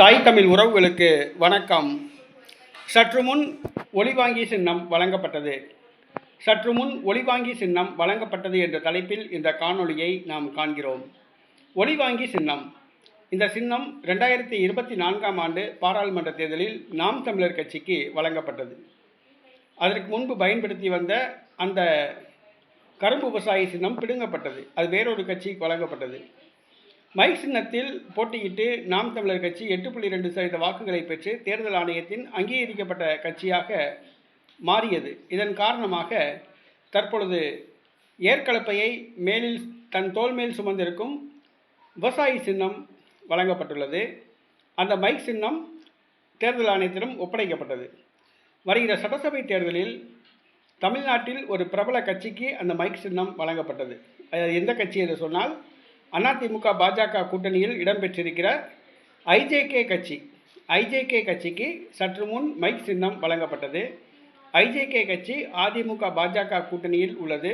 தாய் தமிழ் உறவுகளுக்கு வணக்கம். சற்று முன் ஒலிவாங்கி சின்னம் வழங்கப்பட்டது. சற்று முன் ஒலிவாங்கி சின்னம் வழங்கப்பட்டது என்ற தலைப்பில் இந்த காணொளியை நாம் காண்கிறோம். ஒலிவாங்கி சின்னம், இந்த சின்னம் 2024ஆம் ஆண்டு பாராளுமன்ற தேர்தலில் நாம் தமிழர் கட்சிக்கு வழங்கப்பட்டது. அதற்கு முன்பு பயன்படுத்தி வந்த அந்த கரும்பு விவசாயி சின்னம் பிடுங்கப்பட்டது. அது வேறொரு கட்சிக்கு வழங்கப்பட்டது. மைக் சின்னத்தில் போட்டியிட்டு நாம் தமிழர் கட்சி 8.2% வாக்குகளை பெற்று தேர்தல் ஆணையத்தின் அங்கீகரிக்கப்பட்ட கட்சியாக மாறியது. இதன் காரணமாக தற்பொழுது ஏற்கலப்பையை மேலில் தன் தோள் மேல் சுமந்திருக்கும் விவசாயி சின்னம் வழங்கப்பட்டுள்ளது. அந்த மைக் சின்னம் தேர்தல் ஆணையத்திடம் ஒப்படைக்கப்பட்டது. வருகிற சட்டசபை தேர்தலில் தமிழ்நாட்டில் ஒரு பிரபல கட்சிக்கு அந்த மைக் சின்னம் வழங்கப்பட்டது. எந்த கட்சி என்று சொன்னால், அதிமுக பாஜக கூட்டணியில் இடம்பெற்றிருக்கிற ஐஜேகே கட்சிக்கு சற்று முன் மைக் சின்னம் வழங்கப்பட்டது. ஐஜேகே கட்சி அதிமுக பாஜக கூட்டணியில் உள்ளது.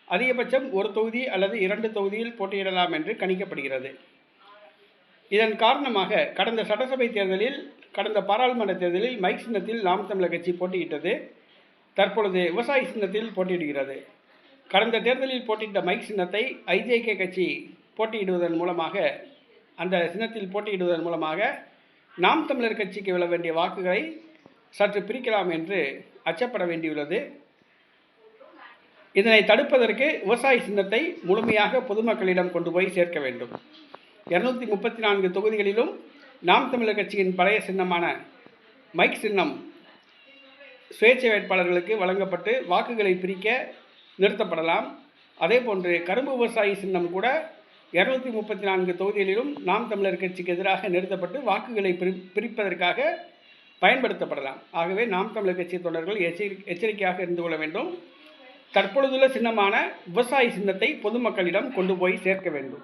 அதிகபட்சம் ஒரு தொகுதி அல்லது 2 தொகுதியில் போட்டியிடலாம் என்று கணிக்கப்படுகிறது. இதன் காரணமாக கடந்த பாராளுமன்ற தேர்தலில் மைக் சின்னத்தில் நாம் தமிழர் கட்சி போட்டியிட்டது. தற்பொழுது விவசாயி சின்னத்தில் போட்டியிடுகிறது. கடந்த தேர்தலில் போட்டியிட்ட மைக் சின்னத்தை ஐஜேகே கட்சி அந்த சின்னத்தில் போட்டியிடுவதன் மூலமாக நாம் தமிழர் கட்சிக்கு விழ வேண்டிய வாக்குகளை சற்று பிரிக்கலாம் என்று அச்சப்பட வேண்டியுள்ளது. இதனை தடுப்பதற்கு விவசாயி சின்னத்தை முழுமையாக பொதுமக்களிடம் கொண்டு போய் சேர்க்க வேண்டும். 234 தொகுதிகளிலும் நாம் தமிழர் கட்சியின் பழைய சின்னமான மைக் சின்னம் சுயேட்சை வேட்பாளர்களுக்கு வழங்கப்பட்டு வாக்குகளை பிரிக்க நிறுத்தப்படலாம். அதேபோன்று கரும்பு விவசாயி சின்னம் கூட 234 தொகுதிகளிலும் நாம் தமிழர் கட்சிக்கு எதிராக நிறுத்தப்பட்டு வாக்குகளை பிரிப்பதற்காக பயன்படுத்தப்படலாம். ஆகவே நாம் தமிழர் கட்சி தொண்டர்கள் எச்சரிக்கையாக இருந்து கொள்ள வேண்டும். தற்பொழுதுள்ள சின்னமான விவசாயி சின்னத்தை பொதுமக்களிடம் கொண்டு போய் சேர்க்க வேண்டும்.